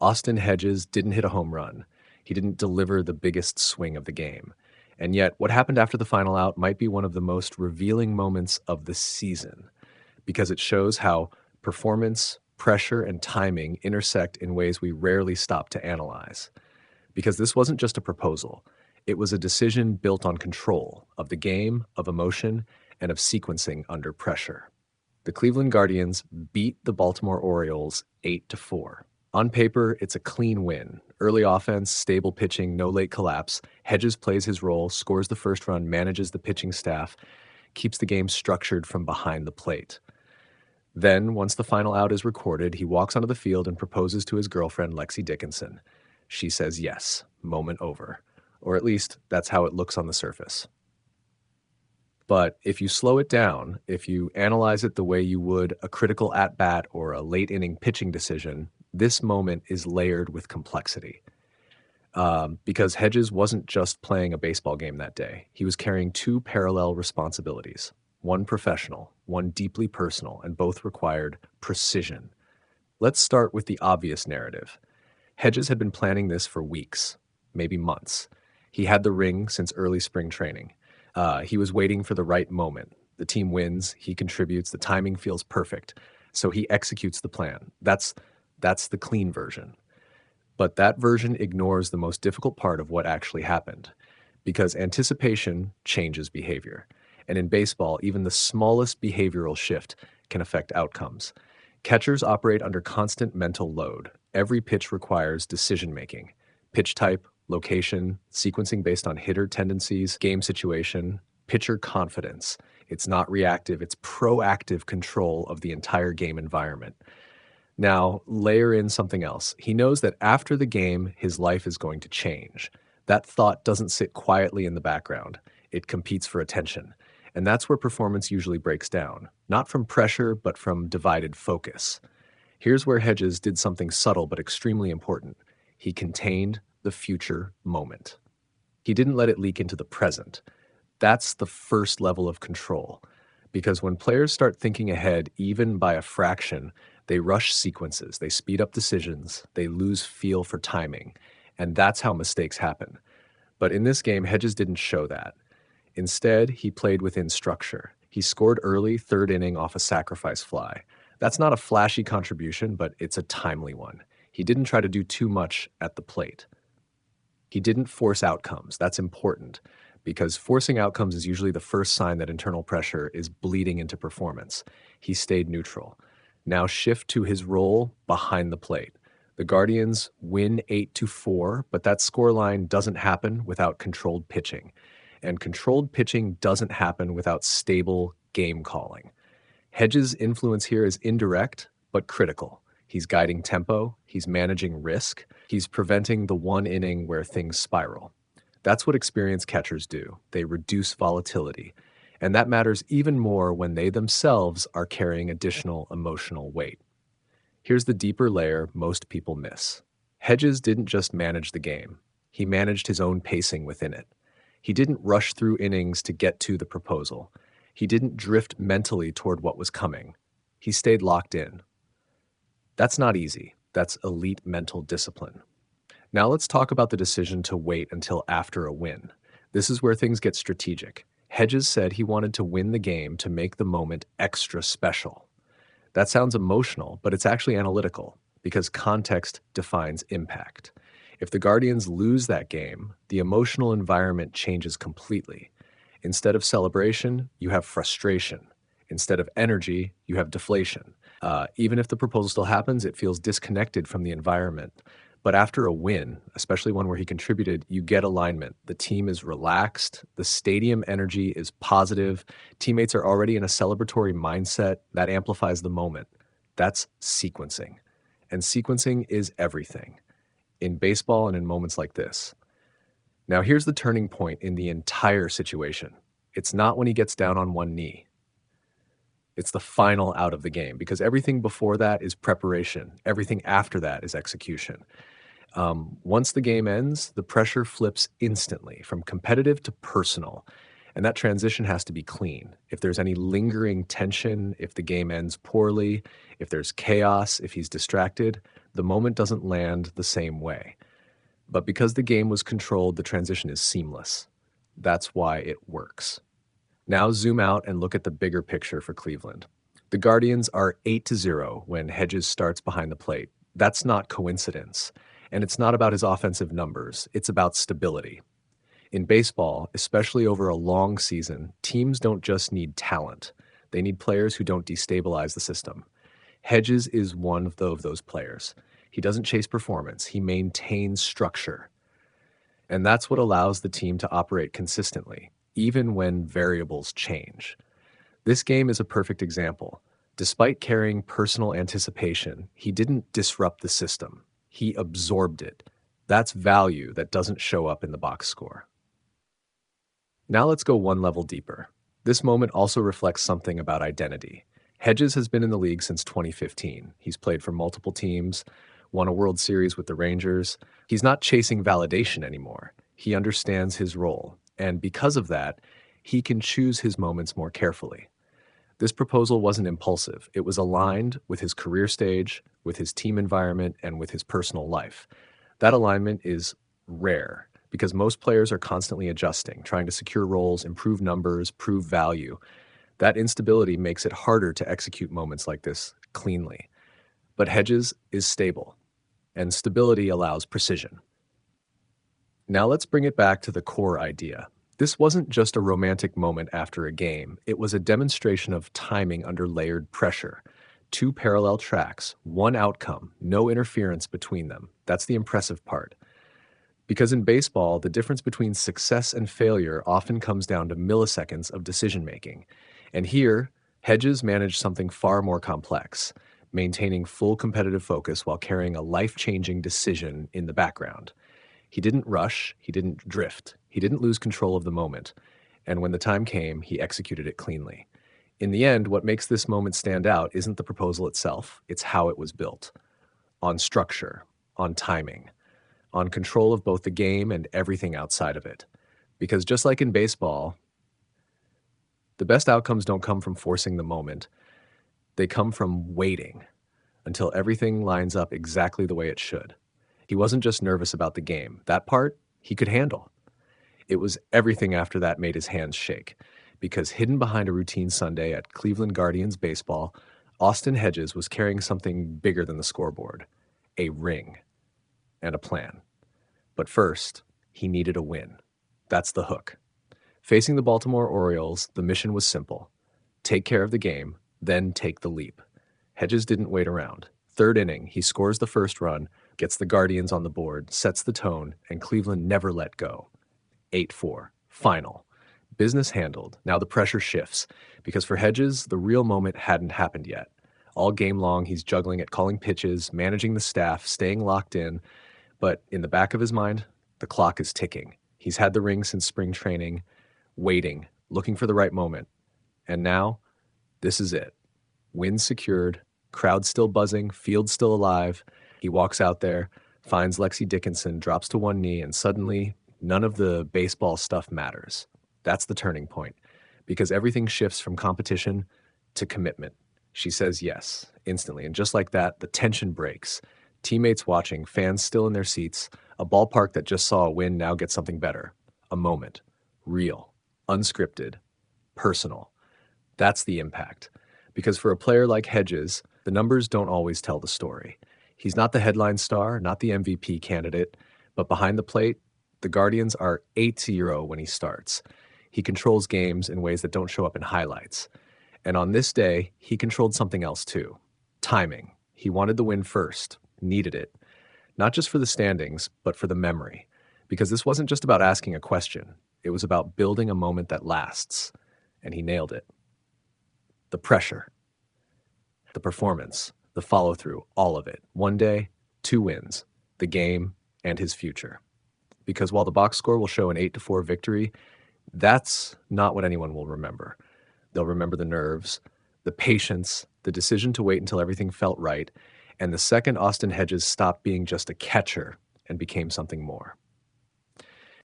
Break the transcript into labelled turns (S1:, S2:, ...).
S1: Austin Hedges didn't hit a home run. He didn't deliver the biggest swing of the game. And yet, what happened after the final out might be one of the most revealing moments of the season because it shows how performance, pressure, and timing intersect in ways we rarely stop to analyze. Because this wasn't just a proposal, it was a decision built on control of the game, of emotion, and of sequencing under pressure. The Cleveland Guardians beat the Baltimore Orioles 8-4. On paper, it's a clean win. Early offense, stable pitching, no late collapse. Hedges plays his role, scores the first run, manages the pitching staff, keeps the game structured from behind the plate. Then, once the final out is recorded, he walks onto the field and proposes to his girlfriend, Lexi Dickinson. She says yes, moment over. Or at least, that's how it looks on the surface. But if you slow it down, if you analyze it the way you would a critical at-bat or a late-inning pitching decision, this moment is layered with complexity. Because Hedges wasn't just playing a baseball game that day. He was carrying two parallel responsibilities, one professional, one deeply personal, and both required precision. Let's start with the obvious narrative. Hedges had been planning this for weeks, maybe months. He had the ring since early spring training. He was waiting for the right moment. The team wins, he contributes, the timing feels perfect. So he executes the plan. That's the clean version. But that version ignores the most difficult part of what actually happened, because anticipation changes behavior. And in baseball, even the smallest behavioral shift can affect outcomes. Catchers operate under constant mental load. Every pitch requires decision-making. Pitch type, location, sequencing based on hitter tendencies, game situation, pitcher confidence. It's not reactive, it's proactive control of the entire game environment. Now, layer in something else. He knows that after the game, his life is going to change. That thought doesn't sit quietly in the background. It competes for attention. And that's where performance usually breaks down. Not from pressure, but from divided focus. Here's where Hedges did something subtle but extremely important. He contained the future moment. He didn't let it leak into the present. That's the first level of control. Because when players start thinking ahead, even by a fraction, they rush sequences, they speed up decisions, they lose feel for timing. And that's how mistakes happen. But in this game, Hedges didn't show that. Instead, he played within structure. He scored early, third inning off a sacrifice fly. That's not a flashy contribution, but it's a timely one. He didn't try to do too much at the plate. He didn't force outcomes. That's important, because forcing outcomes is usually the first sign that internal pressure is bleeding into performance. He stayed neutral. Now shift to his role behind the plate. The Guardians win 8-4, but that scoreline doesn't happen without controlled pitching. And controlled pitching doesn't happen without stable game calling. Hedges' influence here is indirect, but critical. He's guiding tempo, he's managing risk, he's preventing the one inning where things spiral. That's what experienced catchers do. They reduce volatility. And that matters even more when they themselves are carrying additional emotional weight. Here's the deeper layer most people miss. Hedges didn't just manage the game. He managed his own pacing within it. He didn't rush through innings to get to the proposal. He didn't drift mentally toward what was coming. He stayed locked in. That's not easy. That's elite mental discipline. Now let's talk about the decision to wait until after a win. This is where things get strategic. Hedges said he wanted to win the game to make the moment extra special. That sounds emotional, but it's actually analytical, because context defines impact. If the Guardians lose that game, the emotional environment changes completely. Instead of celebration, you have frustration. Instead of energy, you have deflation. Even if the proposal still happens, it feels disconnected from the environment. But after a win, especially one where he contributed, you get alignment. The team is relaxed. The stadium energy is positive. Teammates are already in a celebratory mindset that amplifies the moment. That's sequencing. And sequencing is everything in baseball and in moments like this. Now, here's the turning point in the entire situation. It's not when he gets down on one knee. It's the final out of the game, because everything before that is preparation. Everything after that is execution. Once the game ends, the pressure flips instantly from competitive to personal. And that transition has to be clean. If there's any lingering tension, if the game ends poorly, if there's chaos, if he's distracted, the moment doesn't land the same way. But because the game was controlled, the transition is seamless. That's why it works. Now zoom out and look at the bigger picture for Cleveland. The Guardians are 8-0 when Hedges starts behind the plate. That's not coincidence. And it's not about his offensive numbers, it's about stability. In baseball, especially over a long season, teams don't just need talent. They need players who don't destabilize the system. Hedges is one of those players. He doesn't chase performance, he maintains structure. And that's what allows the team to operate consistently, even when variables change. This game is a perfect example. Despite carrying personal anticipation, he didn't disrupt the system. He absorbed it. That's value that doesn't show up in the box score. Now let's go one level deeper. This moment also reflects something about identity. Hedges has been in the league since 2015. He's played for multiple teams, won a World Series with the Rangers. He's not chasing validation anymore. He understands his role, and because of that, he can choose his moments more carefully. This proposal wasn't impulsive. It was aligned with his career stage, with his team environment, and with his personal life. That alignment is rare because most players are constantly adjusting, trying to secure roles, improve numbers, prove value. That instability makes it harder to execute moments like this cleanly. But Hedges is stable, and stability allows precision. Now let's bring it back to the core idea. This wasn't just a romantic moment after a game. It was a demonstration of timing under layered pressure. Two parallel tracks, one outcome, no interference between them. That's the impressive part. Because in baseball, the difference between success and failure often comes down to milliseconds of decision-making. And here, Hedges managed something far more complex, maintaining full competitive focus while carrying a life-changing decision in the background. He didn't rush, he didn't drift, he didn't lose control of the moment. And when the time came, he executed it cleanly. In the end, what makes this moment stand out isn't the proposal itself, it's how it was built. On structure, on timing, on control of both the game and everything outside of it. Because just like in baseball, the best outcomes don't come from forcing the moment. They come from waiting until everything lines up exactly the way it should. He wasn't just nervous about the game. That part, he could handle. It was everything after that made his hands shake. Because hidden behind a routine Sunday at Cleveland Guardians baseball, Austin Hedges was carrying something bigger than the scoreboard. A ring. And a plan. But first, he needed a win. That's the hook. Facing the Baltimore Orioles, the mission was simple. Take care of the game, then take the leap. Hedges didn't wait around. Third inning, he scores the first run, gets the Guardians on the board, sets the tone, and Cleveland never let go. 8-4. Final. Business handled. Now the pressure shifts, because for Hedges, the real moment hadn't happened yet. All game long, he's juggling at calling pitches, managing the staff, staying locked in, but in the back of his mind, the clock is ticking. He's had the ring since spring training, waiting, looking for the right moment. And now, this is it. Win secured, crowd still buzzing, field still alive. He walks out there, finds Lexi Dickinson, drops to one knee, and suddenly, none of the baseball stuff matters. That's the turning point, because everything shifts from competition to commitment. She says yes, instantly, and just like that, the tension breaks. Teammates watching, fans still in their seats, a ballpark that just saw a win now gets something better. A moment. Real. Unscripted. Personal. That's the impact. Because for a player like Hedges, the numbers don't always tell the story. He's not the headline star, not the MVP candidate, but behind the plate, the Guardians are 8-0 when he starts. He controls games in ways that don't show up in highlights. And on this day, he controlled something else too. Timing. He wanted the win first, needed it. Not just for the standings, but for the memory. Because this wasn't just about asking a question. It was about building a moment that lasts. And he nailed it. The pressure, the performance, the follow-through, all of it. One day, 2 wins, the game, and his future. Because while the box score will show an 8-4 victory, that's not what anyone will remember. They'll remember the nerves, the patience, the decision to wait until everything felt right, and the second Austin Hedges stopped being just a catcher and became something more.